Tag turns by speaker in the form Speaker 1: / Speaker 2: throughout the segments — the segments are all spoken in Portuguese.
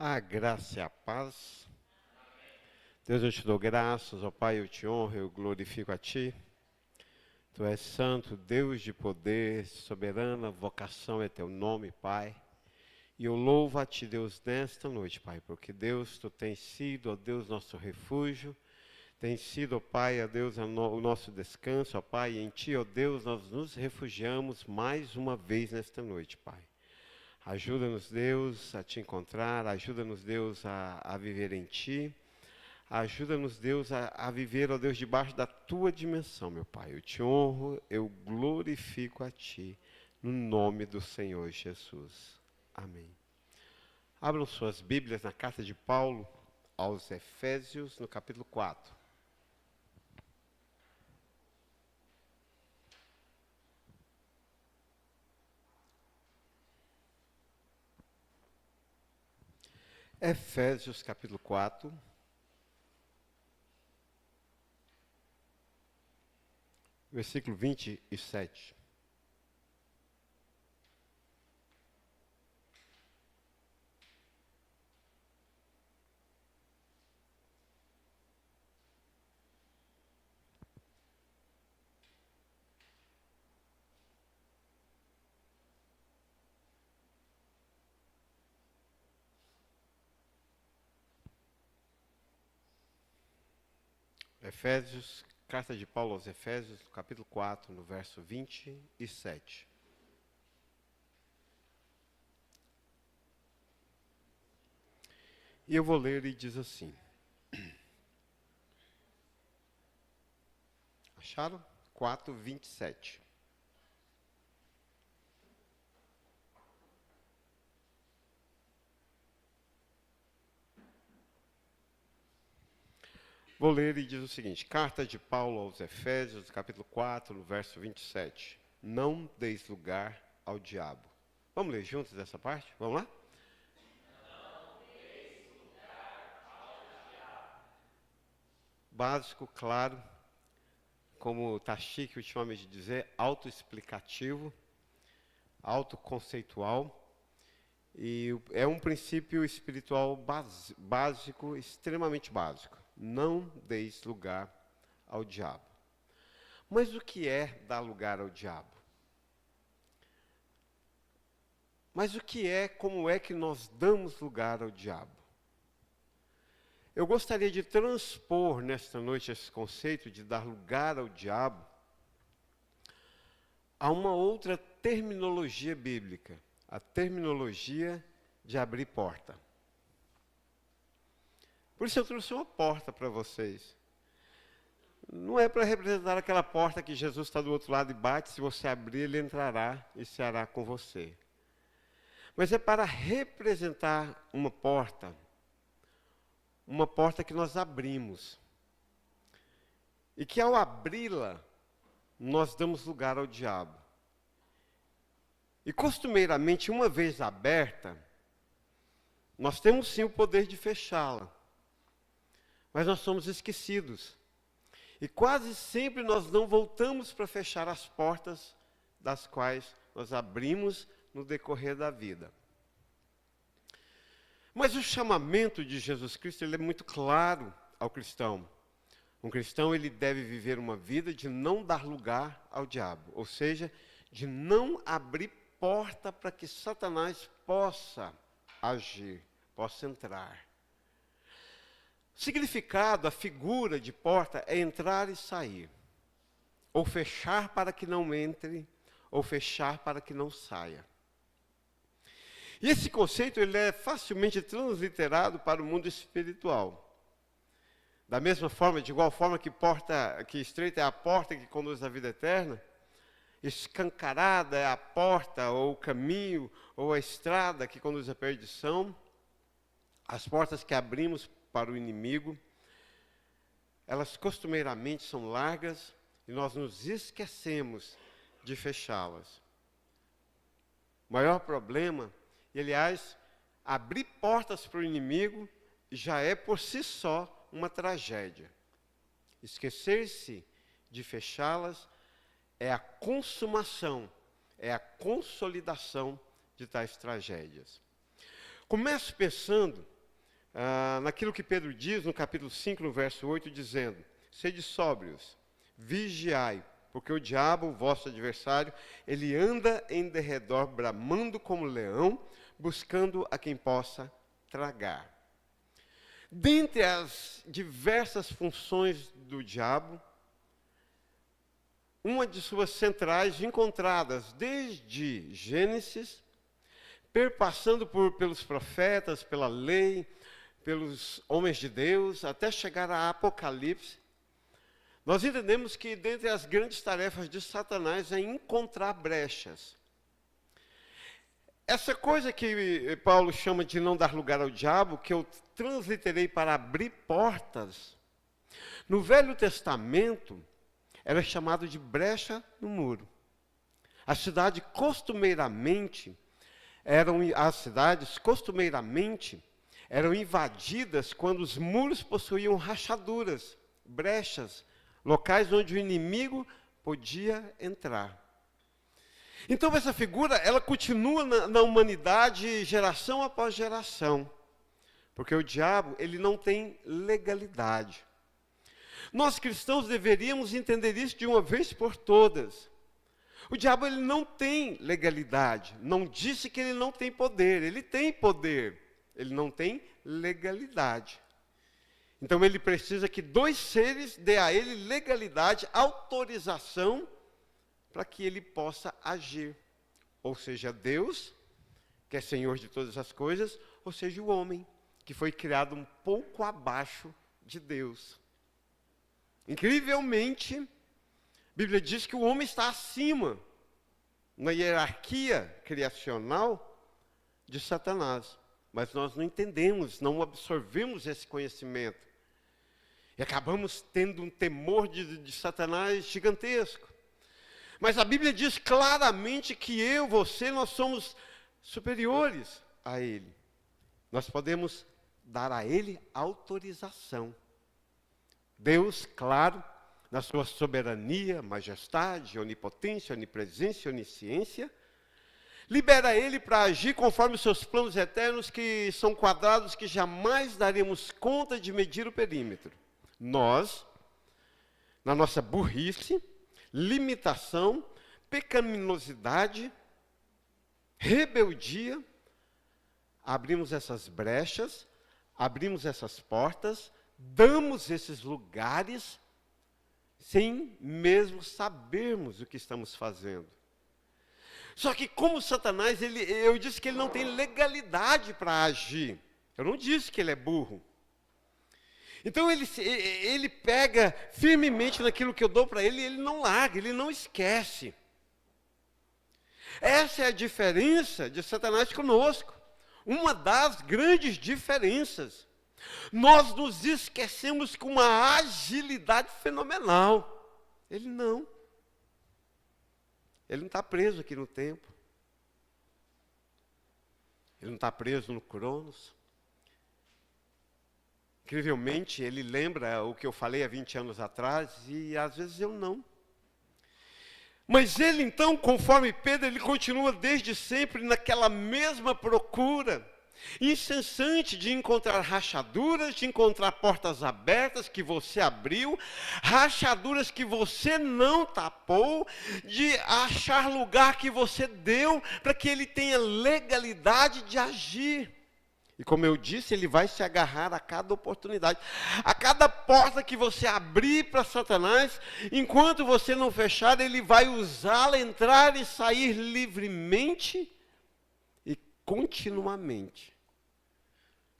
Speaker 1: A graça e a paz. Deus, eu te dou graças, ó Pai, eu te honro, eu glorifico a Ti. Tu és santo, Deus de poder, soberana vocação é Teu nome, Pai. E eu louvo a Ti, Deus, nesta noite, Pai, porque Deus, Tu tens sido, ó Deus, nosso refúgio, tens sido, ó Pai, ó Deus, o nosso descanso, ó Pai, e em Ti, ó Deus, nós nos refugiamos mais uma vez nesta noite, Pai. Ajuda-nos, Deus, a Te encontrar, ajuda-nos, Deus, a viver em Ti. Ajuda-nos, Deus, a viver, ó Deus, debaixo da Tua dimensão, meu Pai. Eu te honro, eu glorifico a Ti, no nome do Senhor Jesus. Amém. Abram suas Bíblias na carta de Paulo aos Efésios, no capítulo 4. Efésios, capítulo 4. Versículo 27. Efésios, carta de Paulo aos Efésios, capítulo 4, no verso 27. E eu vou ler e diz assim. Acharam? 4, 27. Vou ler e diz o seguinte: Carta de Paulo aos Efésios, capítulo 4, no verso 27. Não deis lugar ao diabo. Vamos ler juntos essa parte? Vamos lá? Básico, claro, como está chique ultimamente de dizer, autoexplicativo, autoconceitual, e é um princípio espiritual básico, extremamente básico. Não deis lugar ao diabo. Mas o que é dar lugar ao diabo? Mas o que é, como é que nós damos lugar ao diabo? Eu gostaria de transpor nesta noite esse conceito de dar lugar ao diabo a uma outra terminologia bíblica, a terminologia de abrir porta. Por isso eu trouxe uma porta para vocês. Não é para representar aquela porta que Jesus está do outro lado e bate, se você abrir ele entrará e se hará com você. Mas é para representar uma porta que nós abrimos. E que ao abri-la, nós damos lugar ao diabo. E costumeiramente, uma vez aberta, nós temos sim o poder de fechá-la. Mas nós somos esquecidos. E quase sempre nós não voltamos para fechar as portas das quais nós abrimos no decorrer da vida. Mas o chamamento de Jesus Cristo ele é muito claro ao cristão. Um cristão ele deve viver uma vida de não dar lugar ao diabo, ou seja, de não abrir porta para que Satanás possa agir, possa entrar. O significado, a figura de porta é entrar e sair, ou fechar para que não entre, ou fechar para que não saia. E esse conceito ele é facilmente transliterado para o mundo espiritual. Da mesma forma, de igual forma que estreita é a porta que conduz à vida eterna, escancarada é a porta, ou o caminho, ou a estrada que conduz à perdição, as portas que abrimos para o inimigo, elas costumeiramente são largas e nós nos esquecemos de fechá-las. O maior problema, e aliás, abrir portas para o inimigo já é por si só uma tragédia. Esquecer-se de fechá-las é a consumação, é a consolidação de tais tragédias. Começo pensando naquilo que Pedro diz no capítulo 5, no verso 8, dizendo: sede sóbrios, vigiai, porque o diabo, o vosso adversário, ele anda em derredor, bramando como leão, buscando a quem possa tragar. Dentre as diversas funções do diabo, uma de suas centrais, encontradas desde Gênesis, perpassando pelos profetas, pela lei, pelos homens de Deus, até chegar a Apocalipse, nós entendemos que dentre as grandes tarefas de Satanás é encontrar brechas. Essa coisa que Paulo chama de não dar lugar ao diabo, que eu transliterei para abrir portas, no Velho Testamento era chamado de brecha no muro. As cidades costumeiramente eram invadidas quando os muros possuíam rachaduras, brechas, locais onde o inimigo podia entrar. Então essa figura, ela continua na humanidade geração após geração, porque o diabo, ele não tem legalidade. Nós cristãos deveríamos entender isso de uma vez por todas. O diabo, ele não tem legalidade. Não disse que ele não tem poder. Ele tem poder. Ele não tem legalidade. Então ele precisa que dois seres dê a ele legalidade, autorização, para que ele possa agir. Ou seja, Deus, que é Senhor de todas as coisas, ou seja, o homem, que foi criado um pouco abaixo de Deus. Incrivelmente, a Bíblia diz que o homem está acima, na hierarquia criacional, de Satanás. Mas nós não entendemos, não absorvemos esse conhecimento. E acabamos tendo um temor de Satanás gigantesco. Mas a Bíblia diz claramente que eu, você, nós somos superiores a ele. Nós podemos dar a ele autorização. Deus, claro, na sua soberania, majestade, onipotência, onipresença e onisciência, libera ele para agir conforme os seus planos eternos, que são quadrados, que jamais daremos conta de medir o perímetro. Nós, na nossa burrice, limitação, pecaminosidade, rebeldia, abrimos essas brechas, abrimos essas portas, damos esses lugares, sem mesmo sabermos o que estamos fazendo. Só que como Satanás, eu disse que ele não tem legalidade para agir. Eu não disse que ele é burro. Então ele pega firmemente naquilo que eu dou para ele e ele não larga, ele não esquece. Essa é a diferença de Satanás conosco. Uma das grandes diferenças. Nós nos esquecemos com uma agilidade fenomenal. Ele não. Ele não está preso aqui no tempo. Ele não está preso no Cronos. Incrivelmente, ele lembra o que eu falei há 20 anos atrás, e às vezes eu não. Mas ele então, conforme Pedro, ele continua desde sempre naquela mesma procura, incessante de encontrar rachaduras, de encontrar portas abertas que você abriu, rachaduras que você não tapou, de achar lugar que você deu para que ele tenha legalidade de agir. E como eu disse, ele vai se agarrar a cada oportunidade. A cada porta que você abrir para Satanás, enquanto você não fechar, ele vai usá-la, entrar e sair livremente e continuamente.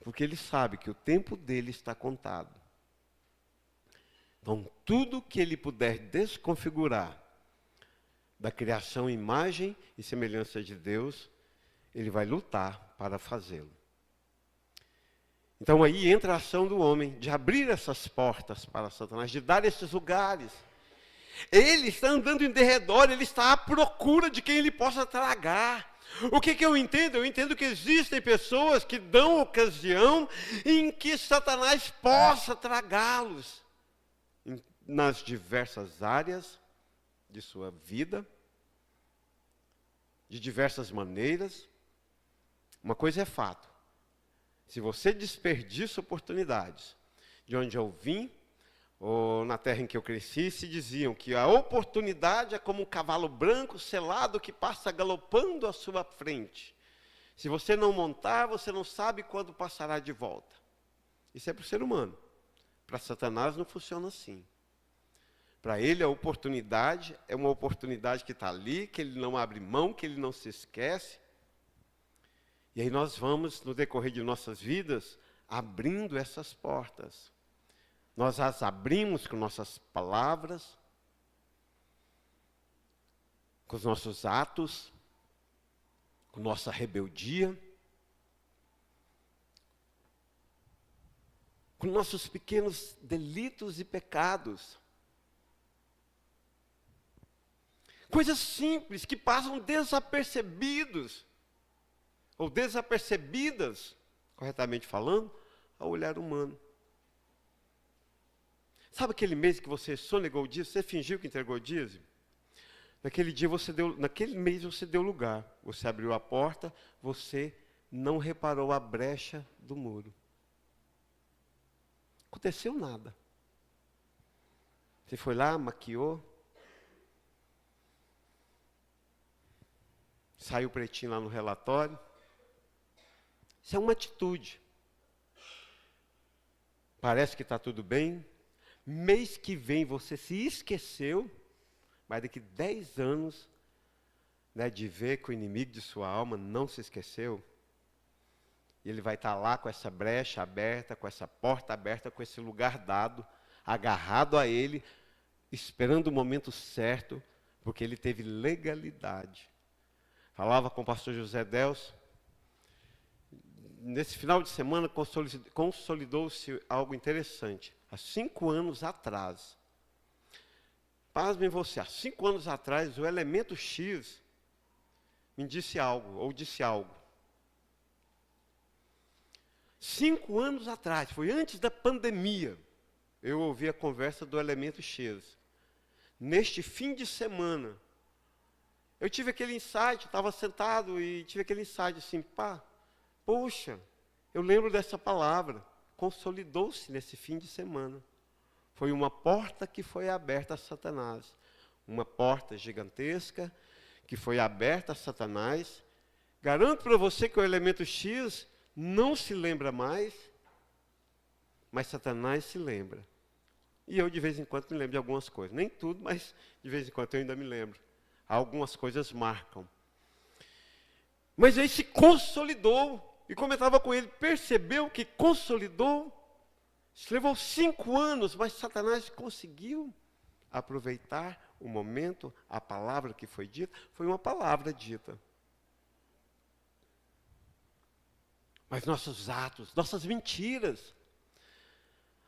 Speaker 1: Porque ele sabe que o tempo dele está contado. Então, tudo que ele puder desconfigurar da criação, imagem e semelhança de Deus, ele vai lutar para fazê-lo. Então aí entra a ação do homem, de abrir essas portas para Satanás, de dar esses lugares. Ele está andando em derredor, ele está à procura de quem ele possa tragar. O que eu entendo? Eu entendo que existem pessoas que dão ocasião em que Satanás possa tragá-los nas diversas áreas de sua vida, de diversas maneiras. Uma coisa é fato. Se você desperdiça oportunidades, de onde eu vim, ou na terra em que eu cresci, se diziam que a oportunidade é como um cavalo branco selado que passa galopando à sua frente. Se você não montar, você não sabe quando passará de volta. Isso é para o ser humano. Para Satanás não funciona assim. Para ele a oportunidade é uma oportunidade que está ali, que ele não abre mão, que ele não se esquece. E aí nós vamos, no decorrer de nossas vidas, abrindo essas portas. Nós as abrimos com nossas palavras, com os nossos atos, com nossa rebeldia, com nossos pequenos delitos e pecados. Coisas simples que passam desapercebidos, ou desapercebidas, corretamente falando, ao olhar humano. Sabe aquele mês que você sonegou o dízimo, você fingiu que entregou o dízimo? Naquele mês você deu lugar, você abriu a porta, você não reparou a brecha do muro. Aconteceu nada. Você foi lá, maquiou, saiu pretinho lá no relatório. Isso é uma atitude. Parece que está tudo bem. Mês que vem você se esqueceu, mas daqui 10 anos, de ver que o inimigo de sua alma não se esqueceu, e ele vai estar lá com essa brecha aberta, com essa porta aberta, com esse lugar dado, agarrado a ele, esperando o momento certo, porque ele teve legalidade. Falava com o pastor José Delcio, nesse final de semana consolidou-se algo interessante. Há 5 anos atrás, pasmem você, há 5 anos atrás, o elemento X me disse algo, ou disse algo. 5 anos atrás, foi antes da pandemia, eu ouvi a conversa do elemento X. Neste fim de semana, eu tive aquele insight, estava sentado e tive aquele insight assim, poxa, eu lembro dessa palavra, consolidou-se nesse fim de semana. Foi uma porta que foi aberta a Satanás. Uma porta gigantesca que foi aberta a Satanás. Garanto para você que o elemento X não se lembra mais, mas Satanás se lembra. E eu de vez em quando me lembro de algumas coisas. Nem tudo, mas de vez em quando eu ainda me lembro. Algumas coisas marcam. Mas aí se consolidou. E como eu estava com ele, percebeu que consolidou. Isso levou 5 anos, mas Satanás conseguiu aproveitar o momento, a palavra que foi dita, foi uma palavra dita. Mas nossos atos, nossas mentiras.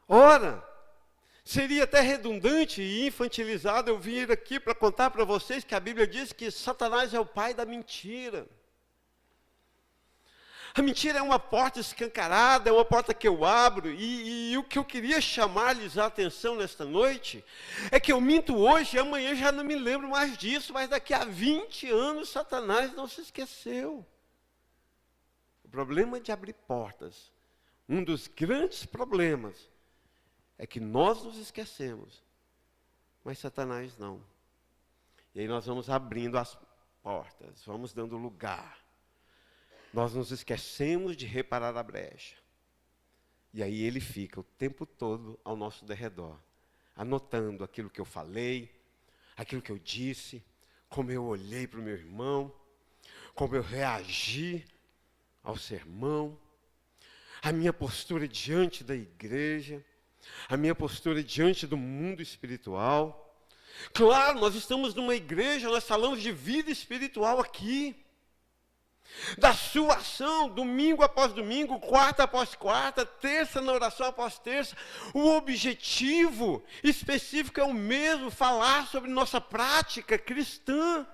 Speaker 1: Ora, seria até redundante e infantilizado eu vir aqui para contar para vocês que a Bíblia diz que Satanás é o pai da mentira. A mentira é uma porta escancarada, é uma porta que eu abro, e o que eu queria chamar-lhes a atenção nesta noite, é que eu minto hoje e amanhã já não me lembro mais disso, mas daqui a 20 anos Satanás não se esqueceu. O problema de abrir portas, um dos grandes problemas, é que nós nos esquecemos, mas Satanás não. E aí nós vamos abrindo as portas, vamos dando lugar. Nós nos esquecemos de reparar a brecha. E aí ele fica o tempo todo ao nosso derredor, anotando aquilo que eu falei, aquilo que eu disse, como eu olhei para o meu irmão, como eu reagi ao sermão, a minha postura diante da igreja, a minha postura diante do mundo espiritual. Claro, nós estamos numa igreja, nós falamos de vida espiritual aqui. Da sua ação, domingo após domingo, quarta após quarta, terça na oração após terça. O objetivo específico é o mesmo, falar sobre nossa prática cristã.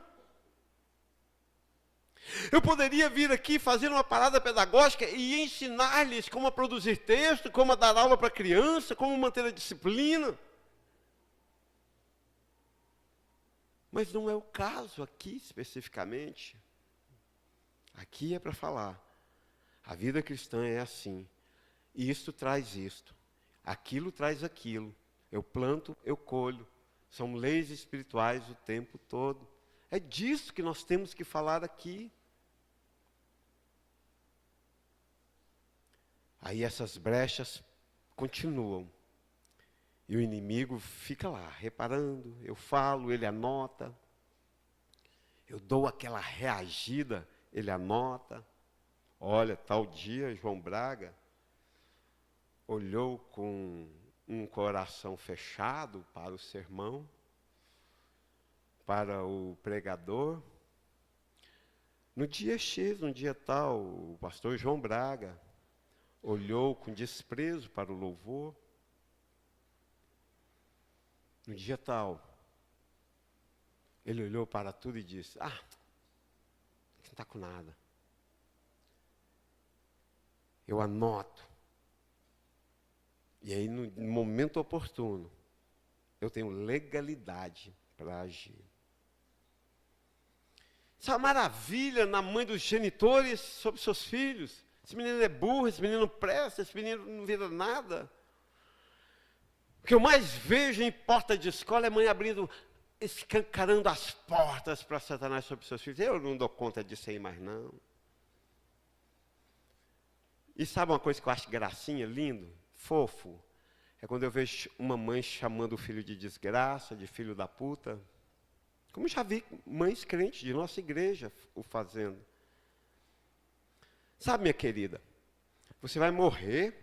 Speaker 1: Eu poderia vir aqui fazer uma parada pedagógica e ensinar-lhes como a produzir texto, como a dar aula para criança, como manter a disciplina. Mas não é o caso aqui especificamente. Aqui é para falar A vida cristã é assim. Isto traz isto. Aquilo traz aquilo. Eu planto, eu colho. São leis espirituais o tempo todo. É disso que nós temos que falar aqui. Aí essas brechas continuam. E o inimigo fica lá, reparando. Eu falo, ele anota. Eu dou aquela reagida, ele anota. Olha, tal dia, João Braga olhou com um coração fechado para o sermão, para o pregador. No dia X, no dia tal, o pastor João Braga olhou com desprezo para o louvor. No dia tal, ele olhou para tudo e disse, não está com nada. Eu anoto. E aí, no momento oportuno, eu tenho legalidade para agir. Isso é uma maravilha na mãe dos genitores sobre seus filhos. Esse menino é burro, esse menino não presta, esse menino não vira nada. O que eu mais vejo em porta de escola é mãe abrindo, escancarando as portas para Satanás sobre seus filhos. Eu não dou conta disso aí mais não. E sabe uma coisa que eu acho gracinha, lindo, fofo? É quando eu vejo uma mãe chamando o filho de desgraça, de filho da puta. Como já vi mães crentes de nossa igreja o fazendo. Sabe, minha querida, você vai morrer,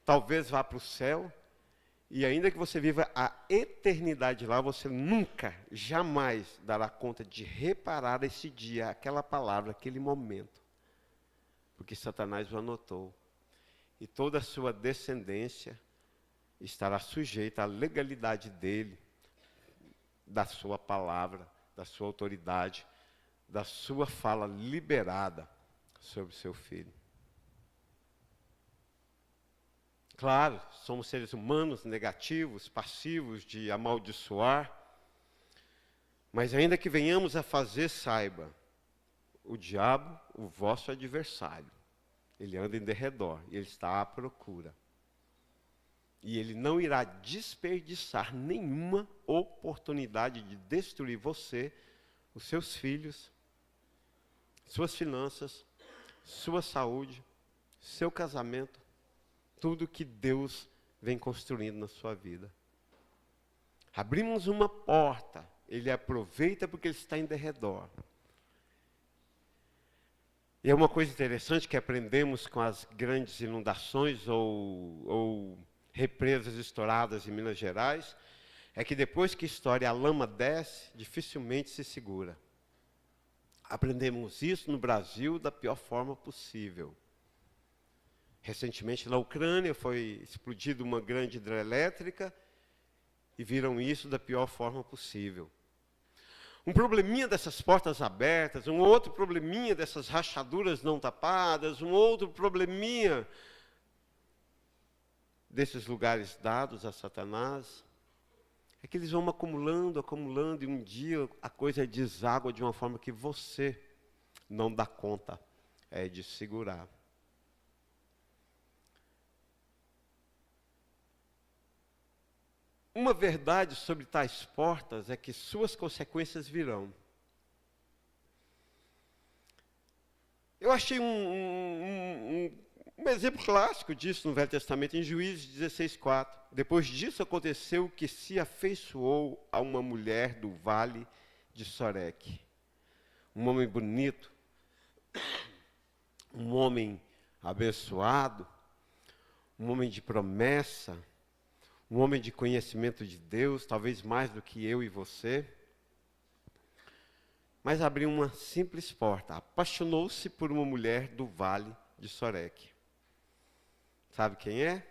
Speaker 1: talvez vá para o céu, e ainda que você viva a eternidade lá, você nunca, jamais dará conta de reparar esse dia, aquela palavra, aquele momento. Porque Satanás o anotou. E toda a sua descendência estará sujeita à legalidade dele, da sua palavra, da sua autoridade, da sua fala liberada sobre seu filho. Claro, somos seres humanos negativos, passivos de amaldiçoar, mas ainda que venhamos a fazer, saiba, o diabo, o vosso adversário, ele anda em derredor, e ele está à procura. E ele não irá desperdiçar nenhuma oportunidade de destruir você, os seus filhos, suas finanças, sua saúde, seu casamento, tudo que Deus vem construindo na sua vida. Abrimos uma porta, ele aproveita porque ele está em derredor. E é uma coisa interessante que aprendemos com as grandes inundações ou represas estouradas em Minas Gerais, é que depois que estoura e a lama desce, dificilmente se segura. Aprendemos isso no Brasil da pior forma possível. Recentemente na Ucrânia foi explodida uma grande hidrelétrica e viram isso da pior forma possível. Um probleminha dessas portas abertas, um outro probleminha dessas rachaduras não tapadas, um outro probleminha desses lugares dados a Satanás, é que eles vão acumulando, acumulando, e um dia a coisa deságua de uma forma que você não dá conta de segurar. Uma verdade sobre tais portas é que suas consequências virão. Eu achei um exemplo clássico disso no Velho Testamento, em Juízes 16:4. Depois disso aconteceu que se afeiçoou a uma mulher do vale de Soreque. Um homem bonito, um homem abençoado, um homem de promessa, um homem de conhecimento de Deus, talvez mais do que eu e você. Mas abriu uma simples porta, apaixonou-se por uma mulher do vale de Soreque. Sabe quem é?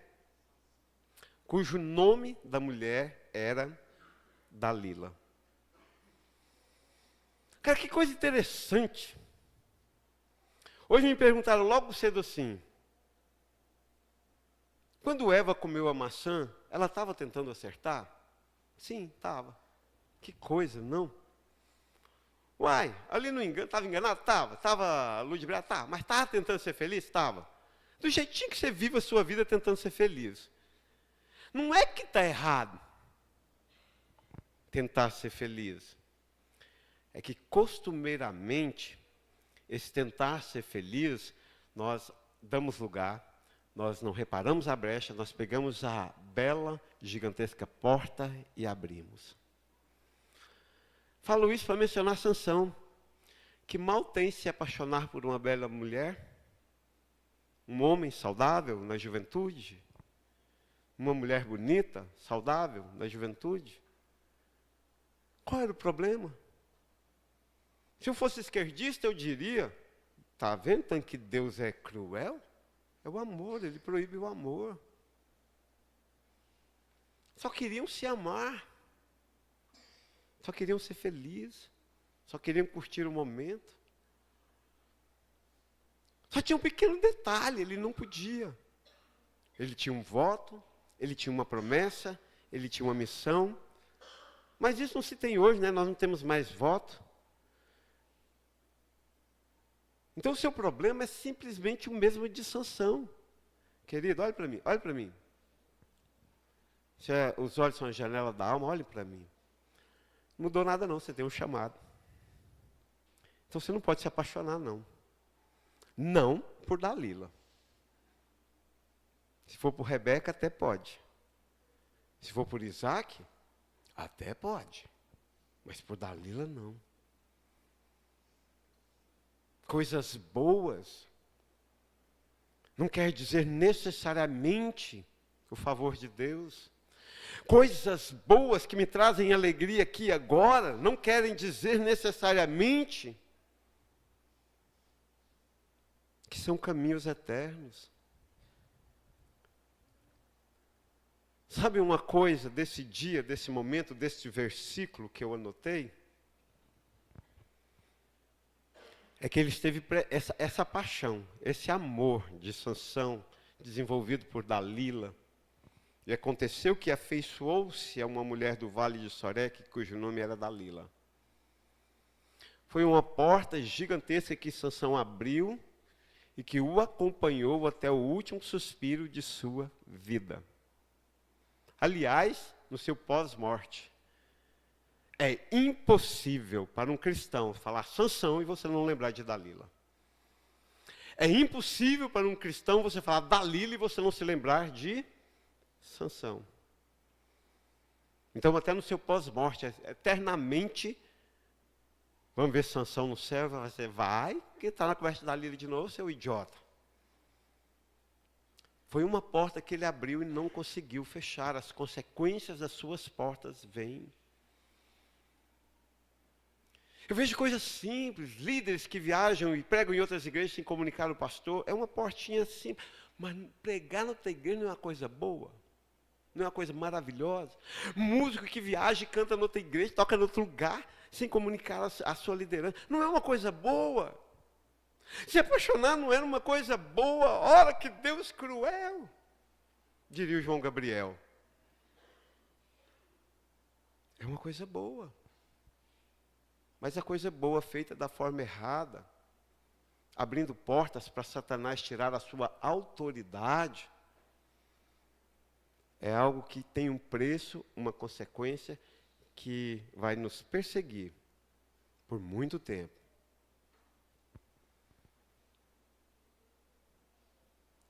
Speaker 1: Cujo nome da mulher era Dalila. Cara, que coisa interessante. Hoje me perguntaram logo cedo assim, quando Eva comeu a maçã, ela estava tentando acertar? Sim, estava. Que coisa, não? Uai, ali no engano, estava enganado? Estava ludibriado? Tá. Mas estava tentando ser feliz? Estava. Do jeitinho que você vive a sua vida tentando ser feliz. Não é que está errado tentar ser feliz. É que costumeiramente, esse tentar ser feliz, nós damos lugar, nós não reparamos a brecha, nós pegamos a bela, gigantesca porta e abrimos. Falo isso para mencionar Sansão, que mal tem se apaixonar por uma bela mulher, um homem saudável na juventude, uma mulher bonita, saudável na juventude. Qual era o problema? Se eu fosse esquerdista, eu diria, está vendo tanto que Deus é cruel? É o amor, ele proíbe o amor. Só queriam se amar. Só queriam ser felizes. Só queriam curtir o momento. Só tinha um pequeno detalhe, ele não podia. Ele tinha um voto, ele tinha uma promessa, ele tinha uma missão. Mas isso não se tem hoje, né? Nós não temos mais voto. Então o seu problema é simplesmente o mesmo de Sansão. Querido, olhe para mim, olhe para mim. Se os olhos são a janela da alma, olhe para mim. Não mudou nada não, você tem um chamado. Então você não pode se apaixonar não. Não por Dalila. Se for por Rebeca, até pode. Se for por Isaac, até pode. Mas por Dalila, não. Coisas boas não quer dizer necessariamente o favor de Deus. Coisas boas que me trazem alegria aqui e agora não querem dizer necessariamente que são caminhos eternos. Sabe uma coisa desse dia, desse momento, desse versículo que eu anotei? É que ele teve essa paixão, esse amor de Sansão, desenvolvido por Dalila. E aconteceu que afeiçoou-se a uma mulher do vale de Soreque, cujo nome era Dalila. Foi uma porta gigantesca que Sansão abriu e que o acompanhou até o último suspiro de sua vida. Aliás, no seu pós-morte. É impossível para um cristão falar Sansão e você não lembrar de Dalila. É impossível para um cristão você falar Dalila e você não se lembrar de Sansão. Então, até no seu pós-morte, eternamente, vamos ver Sansão no céu, você vai, que está na conversa de Dalila de novo, seu idiota. Foi uma porta que ele abriu e não conseguiu fechar. As consequências das suas portas vêm. Eu vejo coisas simples, líderes que viajam e pregam em outras igrejas sem comunicar o pastor. É uma portinha simples. Mas pregar na outra igreja não é uma coisa boa? Não é uma coisa maravilhosa? Músico que viaja e canta na outra igreja, toca em outro lugar, sem comunicar a sua liderança. Não é uma coisa boa? Se apaixonar não era uma coisa boa? Ora, que Deus cruel! Diria o João Gabriel. É uma coisa boa. Mas a coisa boa feita da forma errada, abrindo portas para Satanás tirar a sua autoridade, é algo que tem um preço, uma consequência que vai nos perseguir por muito tempo.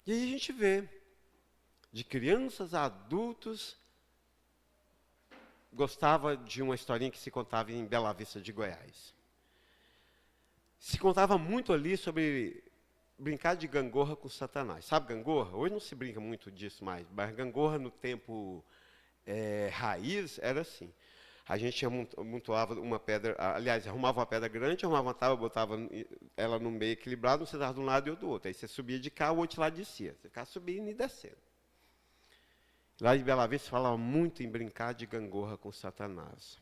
Speaker 1: E aí a gente vê, de crianças a adultos, gostava de uma historinha que se contava em Bela Vista de Goiás. Se contava muito ali sobre brincar de gangorra com Satanás. Sabe gangorra? Hoje não se brinca muito disso mais, mas gangorra no tempo raiz era assim. A gente amontoava uma pedra, aliás, arrumava uma pedra grande, arrumava uma tábua, botava ela no meio equilibrado, você estava de um lado e eu do outro. Aí você subia de cá, o outro lado descia. Você ficava subindo e descendo. Lá em Bela Vista se falava muito em brincar de gangorra com Satanás.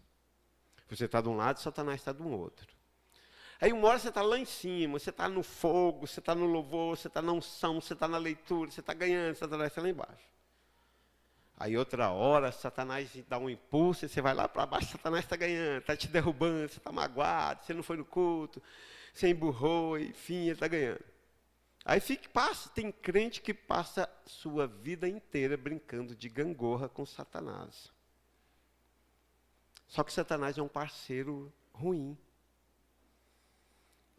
Speaker 1: Você está de um lado, Satanás está do outro. Aí uma hora você está lá em cima, você está no fogo, você está no louvor, você está na unção, você está na leitura, você está ganhando, Satanás está lá embaixo. Aí outra hora, Satanás dá um impulso, e você vai lá para baixo, Satanás está ganhando, está te derrubando, você está magoado, você não foi no culto, você emburrou, enfim, ele está ganhando. Aí tem crente que passa sua vida inteira brincando de gangorra com Satanás. Só que Satanás é um parceiro ruim.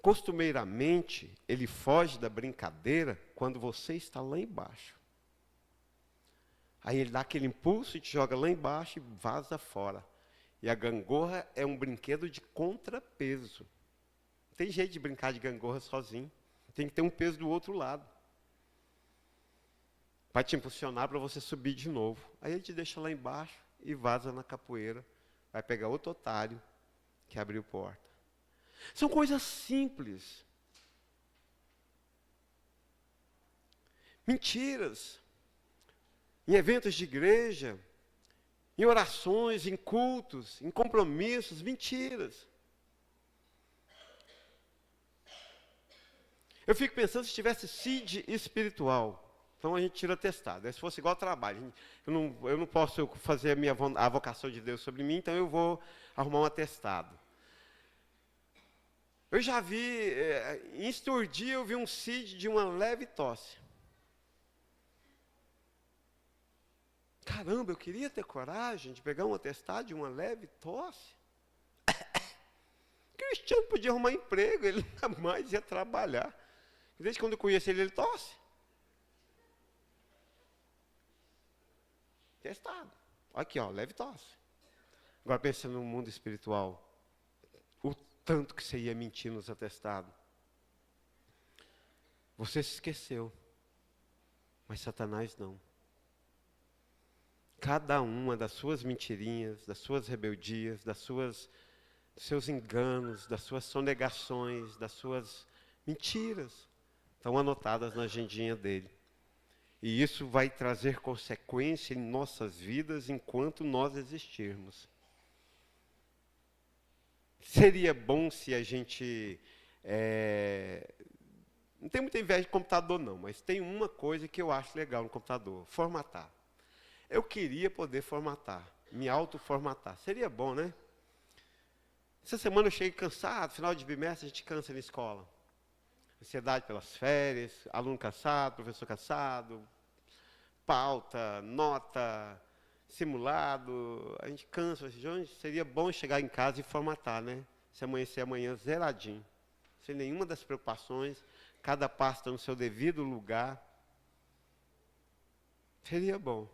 Speaker 1: Costumeiramente, ele foge da brincadeira quando você está lá embaixo. Aí ele dá aquele impulso e te joga lá embaixo e vaza fora. E a gangorra é um brinquedo de contrapeso. Não tem jeito de brincar de gangorra sozinho. Tem que ter um peso do outro lado. Vai te impulsionar para você subir de novo. Aí ele te deixa lá embaixo e vaza na capoeira. Vai pegar outro otário que abriu porta. São coisas simples. Mentiras. Em eventos de igreja, em orações, em cultos, em compromissos, mentiras. Eu fico pensando se tivesse CID espiritual. Então a gente tira atestado. Se fosse igual ao trabalho. Eu não posso fazer a vocação de Deus sobre mim, então eu vou arrumar um atestado. Eu já vi, em Estordia eu vi um CID de uma leve tosse. Caramba, eu queria ter coragem de pegar um atestado de uma leve tosse. Cristiano podia arrumar emprego, ele nunca mais ia trabalhar. Desde quando eu conheci ele tosse. Testado. Aqui, ó, leve tosse. Agora pensando no mundo espiritual, o tanto que você ia mentir nos atestados. Você se esqueceu, mas Satanás não. Cada uma das suas mentirinhas, das suas rebeldias, dos seus enganos, das suas sonegações, das suas mentiras, estão anotadas na agendinha dele. E isso vai trazer consequência em nossas vidas enquanto nós existirmos. Seria bom se a gente... Não tem muita inveja de computador não, mas tem uma coisa que eu acho legal no computador, formatar. Eu queria poder formatar, me autoformatar. Seria bom, né? Essa semana eu cheguei cansado, final de bimestre a gente cansa na escola. Ansiedade pelas férias, aluno cansado, professor cansado, pauta, nota, simulado, a gente cansa. Seria bom chegar em casa e formatar, né? Se amanhecer amanhã zeradinho, sem nenhuma das preocupações, cada pasta no seu devido lugar. Seria bom.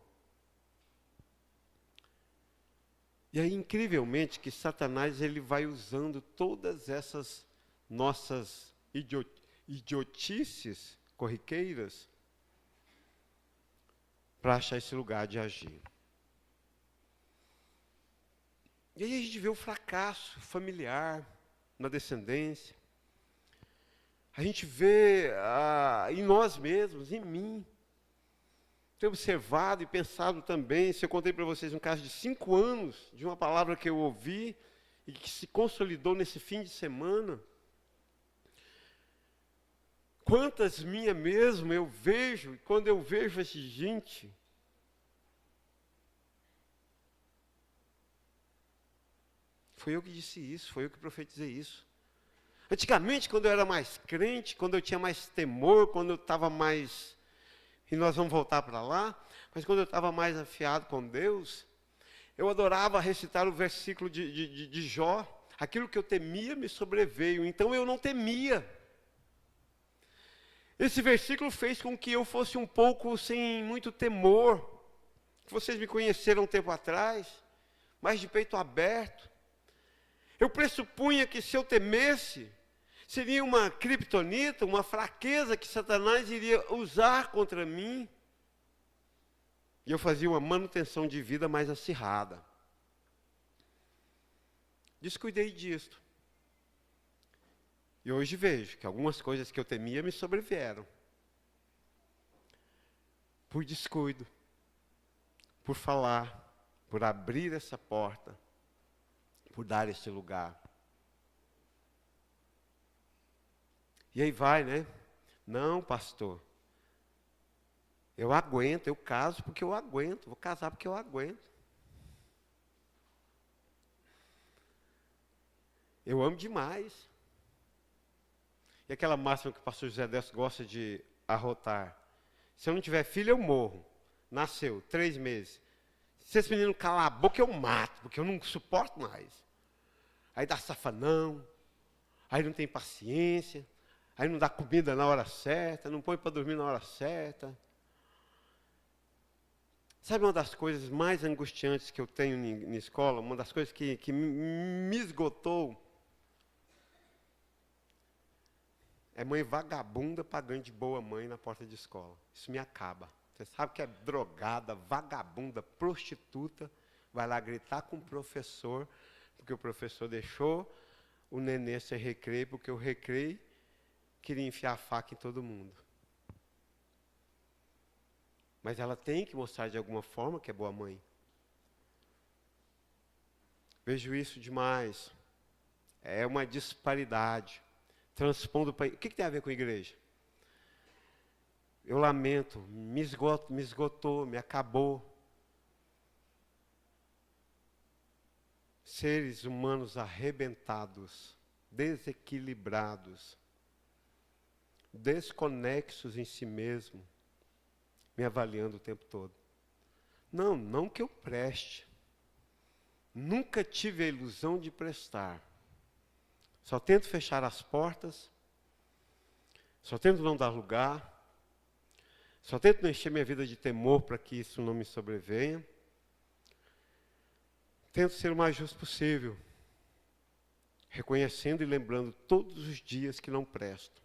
Speaker 1: E aí, incrivelmente, que Satanás ele vai usando todas essas nossas idiotices corriqueiras para achar esse lugar de agir. E aí a gente vê o fracasso familiar na descendência. A gente vê em nós mesmos, em mim. Tenho observado e pensado também, se eu contei para vocês um caso de 5 anos, de uma palavra que eu ouvi e que se consolidou nesse fim de semana. Quantas minhas mesmo eu vejo, e quando eu vejo essa gente, foi eu que disse isso, foi eu que profetizei isso. Antigamente, quando eu era mais crente, quando eu tinha mais temor, quando eu estava mais... E nós vamos voltar para lá, mas quando eu estava mais afiado com Deus, eu adorava recitar o versículo de Jó. Aquilo que eu temia me sobreveio, então eu não temia. Esse versículo fez com que eu fosse um pouco sem muito temor. Vocês me conheceram um tempo atrás, mas de peito aberto. Eu pressupunha que se eu temesse, seria uma criptonita, uma fraqueza que Satanás iria usar contra mim. E eu fazia uma manutenção de vida mais acirrada. Descuidei disto. E hoje vejo que algumas coisas que eu temia me sobrevieram. Por descuido, por falar, por abrir essa porta, por dar esse lugar. E aí vai, né? Não, pastor. Eu aguento, eu caso porque eu aguento, vou casar porque eu aguento. Eu amo demais. E aquela máxima que o pastor José Décio gosta de arrotar. Se eu não tiver filho, eu morro. Nasceu, 3 meses. Se esse menino calar a boca, eu mato, porque eu não suporto mais. Aí dá safanão, aí não tem paciência, aí não dá comida na hora certa, não põe para dormir na hora certa. Sabe uma das coisas mais angustiantes que eu tenho na escola? Uma das coisas que me esgotou? É mãe vagabunda pagando de boa mãe na porta de escola. Isso me acaba. Você sabe que é drogada, vagabunda, prostituta, vai lá gritar com o professor, porque o professor deixou o nenê sem recreio, porque o recreio queria enfiar a faca em todo mundo. Mas ela tem que mostrar de alguma forma que é boa mãe. Vejo isso demais. É uma disparidade. Transpondo para... O que tem a ver com a igreja? Eu lamento, me esgotou, me acabou. Seres humanos arrebentados, desequilibrados, desconexos em si mesmo, me avaliando o tempo todo. Não que eu preste. Nunca tive a ilusão de prestar. Só tento fechar as portas, só tento não dar lugar, só tento não encher minha vida de temor para que isso não me sobrevenha. Tento ser o mais justo possível, reconhecendo e lembrando todos os dias que não presto,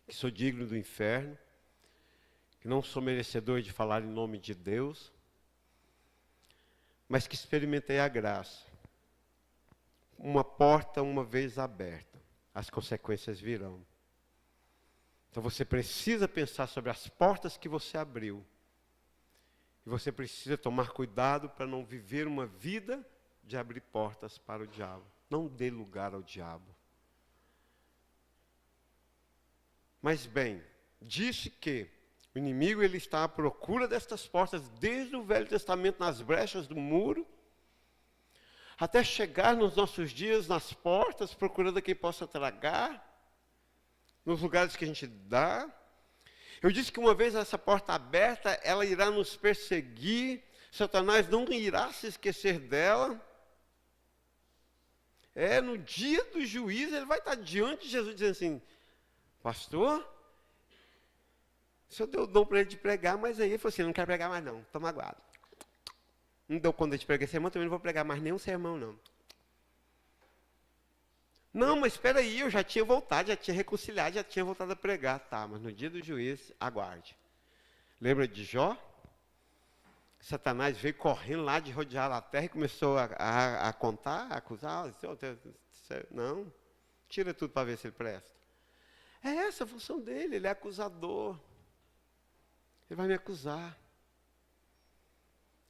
Speaker 1: que sou digno do inferno, que não sou merecedor de falar em nome de Deus, mas que experimentei a graça. Uma porta uma vez aberta, as consequências virão. Então você precisa pensar sobre as portas que você abriu. E você precisa tomar cuidado para não viver uma vida de abrir portas para o diabo. Não dê lugar ao diabo. Mas bem, disse que o inimigo ele está à procura destas portas desde o Velho Testamento, nas brechas do muro, até chegar nos nossos dias nas portas, procurando quem possa tragar, nos lugares que a gente dá. Eu disse que uma vez essa porta aberta, ela irá nos perseguir, Satanás não irá se esquecer dela. No dia do juízo, ele vai estar diante de Jesus dizendo assim, pastor, o senhor deu o dom para ele de pregar, mas aí ele falou assim, não quero pregar mais não, estou magoado. Não deu conta de pregar sermão, também não vou pregar mais nenhum sermão, não. Não, mas espera aí, eu já tinha voltado, já tinha reconciliado, já tinha voltado a pregar. Tá, mas no dia do juízo, aguarde. Lembra de Jó? Satanás veio correndo lá de rodear a terra e começou a contar, a acusar. Não, tira tudo para ver se ele presta. É essa a função dele, ele é acusador. Ele vai me acusar.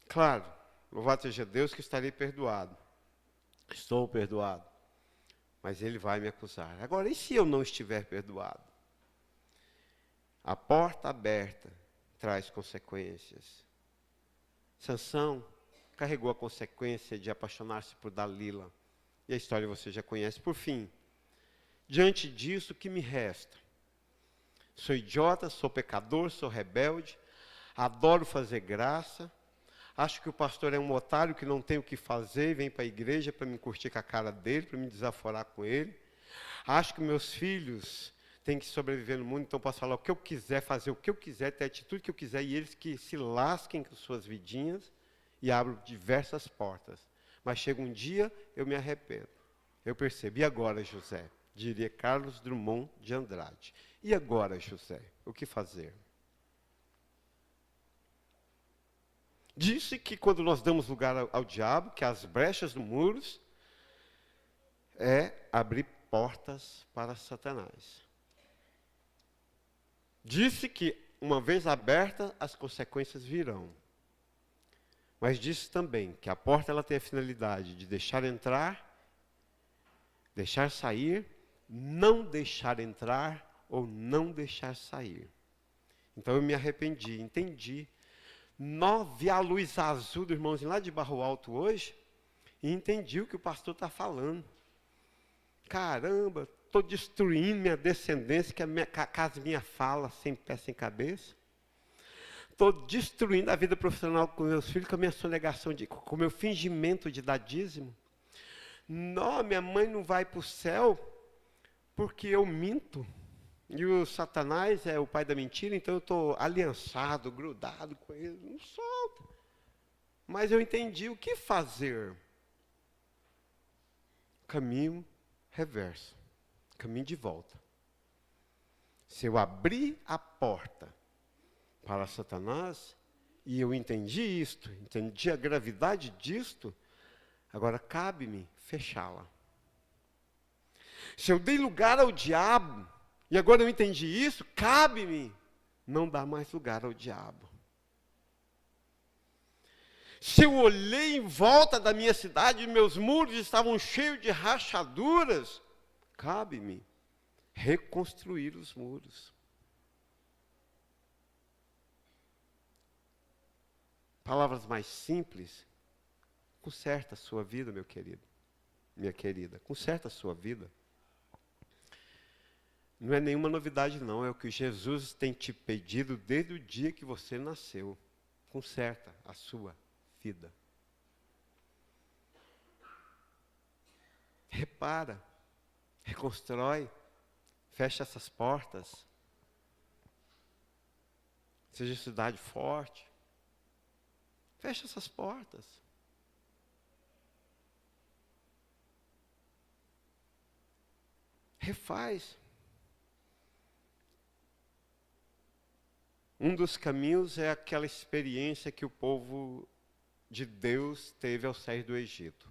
Speaker 1: Claro, louvado seja Deus que estarei perdoado. Estou perdoado. Mas ele vai me acusar. Agora, e se eu não estiver perdoado? A porta aberta traz consequências. Sansão carregou a consequência de apaixonar-se por Dalila. E a história você já conhece. Por fim, diante disso, o que me resta? Sou idiota, sou pecador, sou rebelde, adoro fazer graça, acho que o pastor é um otário que não tem o que fazer e vem para a igreja para me curtir com a cara dele, para me desaforar com ele. Acho que meus filhos têm que sobreviver no mundo, então posso falar o que eu quiser, fazer o que eu quiser, ter a atitude que eu quiser, e eles que se lasquem com suas vidinhas, e abro diversas portas. Mas chega um dia, eu me arrependo. Eu percebo, e agora, José? Diria Carlos Drummond de Andrade. E agora, José? O que fazer? Disse que quando nós damos lugar ao diabo, que as brechas do muros é abrir portas para Satanás. Disse que uma vez aberta, as consequências virão. Mas disse também que a porta ela tem a finalidade de deixar entrar, deixar sair, não deixar entrar ou não deixar sair. Então eu me arrependi, entendi. Vi a luz azul do irmãozinho lá de Barro Alto hoje e entendi o que o pastor está falando. Caramba, estou destruindo minha descendência, que a casa minha fala, sem pé, sem cabeça. Estou destruindo a vida profissional com meus filhos, com a minha sonegação, com o meu fingimento de dar dízimo. Não, minha mãe não vai para o céu porque eu minto. E o Satanás é o pai da mentira, então eu estou aliançado, grudado com ele, não solta. Mas eu entendi o que fazer. Caminho reverso, caminho de volta. Se eu abrir a porta para Satanás, e eu entendi isto, entendi a gravidade disto, agora cabe-me fechá-la. Se eu dei lugar ao diabo, e agora eu entendi isso, cabe-me não dar mais lugar ao diabo. Se eu olhei em volta da minha cidade, meus muros estavam cheios de rachaduras, cabe-me reconstruir os muros. Palavras mais simples, conserta a sua vida, meu querido, minha querida, conserta a sua vida. Não é nenhuma novidade não, é o que Jesus tem te pedido desde o dia que você nasceu. Conserta a sua vida. Repara, reconstrói, fecha essas portas. Seja cidade forte. Fecha essas portas. Refaz. Um dos caminhos é aquela experiência que o povo de Deus teve ao sair do Egito.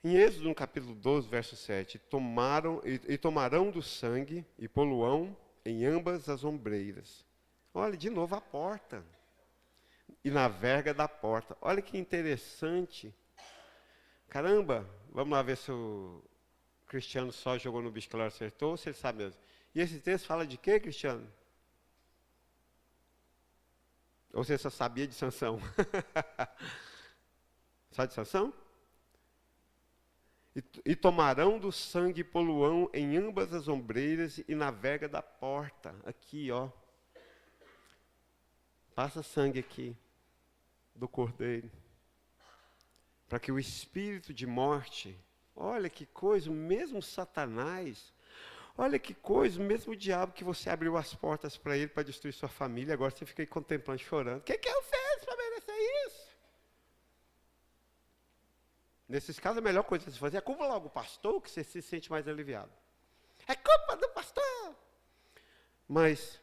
Speaker 1: Em Êxodo, no capítulo 12, verso 7, tomarão do sangue e poluão em ambas as ombreiras. Olha, de novo a porta. E na verga da porta. Olha que interessante. Caramba, vamos lá ver se o Cristiano só jogou no bicho que ele acertou, ou se ele sabe mesmo. E esse texto fala de quê, Cristiano? Ou você só sabia de Sansão? Só de Sansão? E tomarão do sangue poluão em ambas as ombreiras e na verga da porta. Aqui, ó. Passa sangue aqui do cordeiro. Para que o espírito de morte, olha que coisa, o mesmo Satanás, olha que coisa, o mesmo diabo que você abriu as portas para ele para destruir sua família, agora você fica aí contemplando, chorando. O que eu fiz para merecer isso? Nesses casos, a melhor coisa que você fazer é culpa logo o pastor, que você se sente mais aliviado. É culpa do pastor. Mas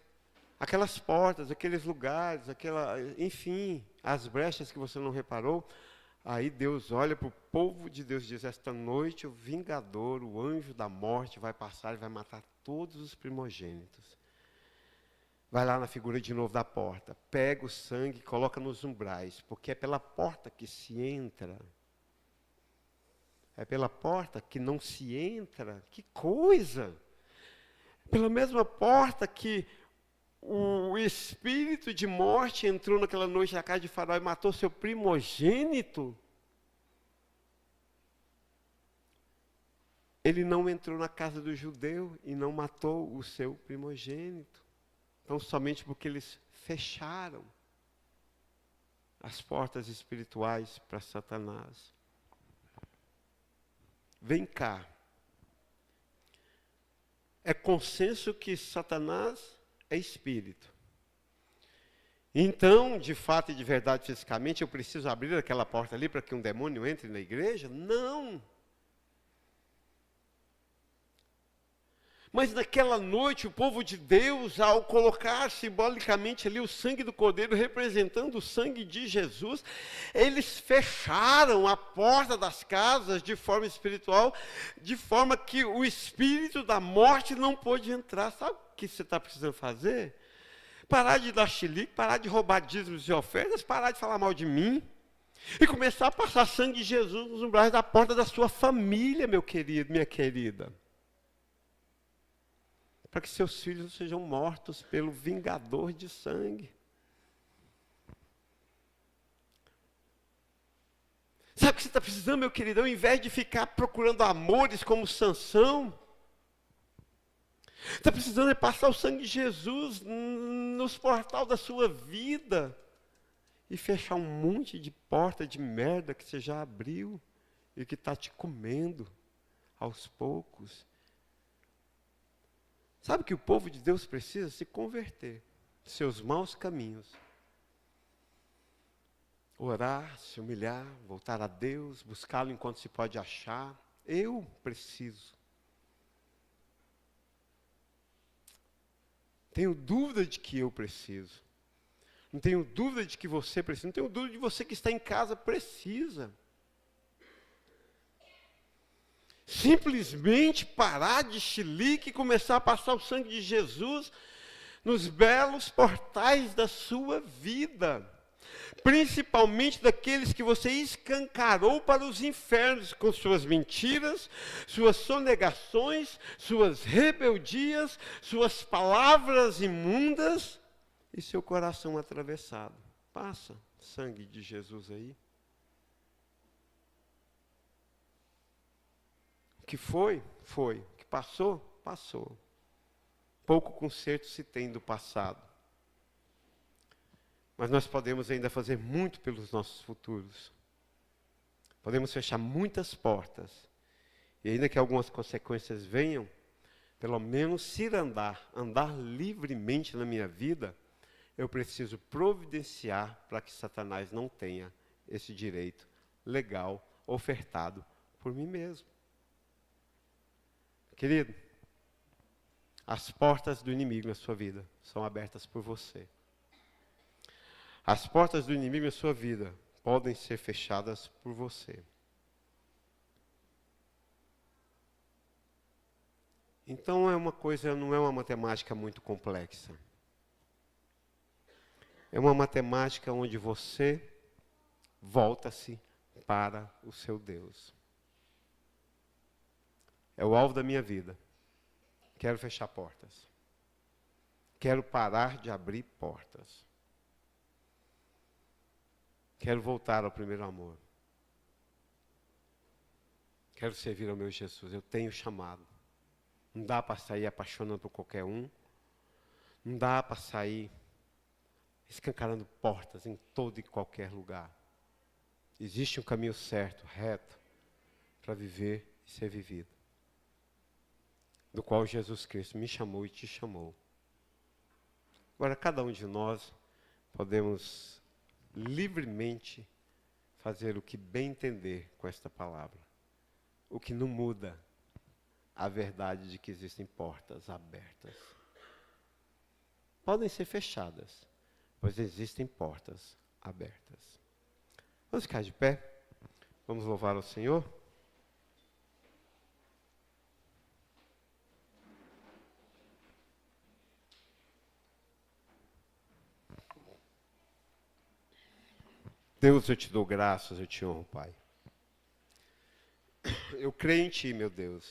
Speaker 1: aquelas portas, aqueles lugares, enfim, as brechas que você não reparou, aí Deus olha para o povo de Deus e diz, esta noite o vingador, o anjo da morte vai passar e vai matar todos os primogênitos. Vai lá na figura de novo da porta, pega o sangue e coloca nos umbrais, porque é pela porta que se entra. É pela porta que não se entra. Que coisa! Pela mesma porta que o espírito de morte entrou naquela noite na casa de Faraó e matou seu primogênito. Ele não entrou na casa do judeu e não matou o seu primogênito. Então, somente porque eles fecharam as portas espirituais para Satanás. Vem cá. É consenso que Satanás é espírito. Então, de fato e de verdade, fisicamente, eu preciso abrir aquela porta ali para que um demônio entre na igreja? Não. Mas naquela noite, o povo de Deus, ao colocar simbolicamente ali o sangue do Cordeiro, representando o sangue de Jesus, eles fecharam a porta das casas de forma espiritual, de forma que o espírito da morte não pôde entrar. Sabe o que você está precisando fazer? Parar de dar chilique, parar de roubar dízimos e ofertas, parar de falar mal de mim, e começar a passar sangue de Jesus nos umbrais da porta da sua família, meu querido, minha querida. para que seus filhos não sejam mortos pelo vingador de sangue. Sabe o que você está precisando, meu querido? Ao invés de ficar procurando amores como Sansão, está precisando é passar o sangue de Jesus nos portais da sua vida e fechar um monte de porta de merda que você já abriu e que está te comendo aos poucos. Sabe que o povo de Deus precisa se converter de seus maus caminhos. Orar, se humilhar, voltar a Deus, buscá-lo enquanto se pode achar. Eu preciso. Tenho dúvida de que eu preciso. Não tenho dúvida de que você precisa. Não tenho dúvida de você que está em casa precisa. Simplesmente parar de chilique e começar a passar o sangue de Jesus nos belos portais da sua vida. Principalmente daqueles que você escancarou para os infernos com suas mentiras, suas sonegações, suas rebeldias, suas palavras imundas e seu coração atravessado. Passa sangue de Jesus aí. O que foi, foi. O que passou, passou. Pouco conserto se tem do passado. Mas nós podemos ainda fazer muito pelos nossos futuros. Podemos fechar muitas portas. E ainda que algumas consequências venham, pelo menos se andar livremente na minha vida, eu preciso providenciar para que Satanás não tenha esse direito legal ofertado por mim mesmo. Querido, as portas do inimigo na sua vida são abertas por você. As portas do inimigo na sua vida podem ser fechadas por você. Então não é uma matemática muito complexa. É uma matemática onde você volta-se para o seu Deus. É o alvo da minha vida. Quero fechar portas. Quero parar de abrir portas. Quero voltar ao primeiro amor. Quero servir ao meu Jesus. Eu tenho chamado. Não dá para sair apaixonando por qualquer um. Não dá para sair escancarando portas em todo e qualquer lugar. Existe um caminho certo, reto, para viver e ser vivido. Do qual Jesus Cristo me chamou e te chamou. Agora, cada um de nós podemos livremente fazer o que bem entender com esta palavra. O que não muda a verdade de que existem portas abertas. Podem ser fechadas, pois existem portas abertas. Vamos ficar de pé? Vamos louvar ao Senhor? Deus, eu te dou graças, eu te honro, Pai. Eu creio em Ti, meu Deus.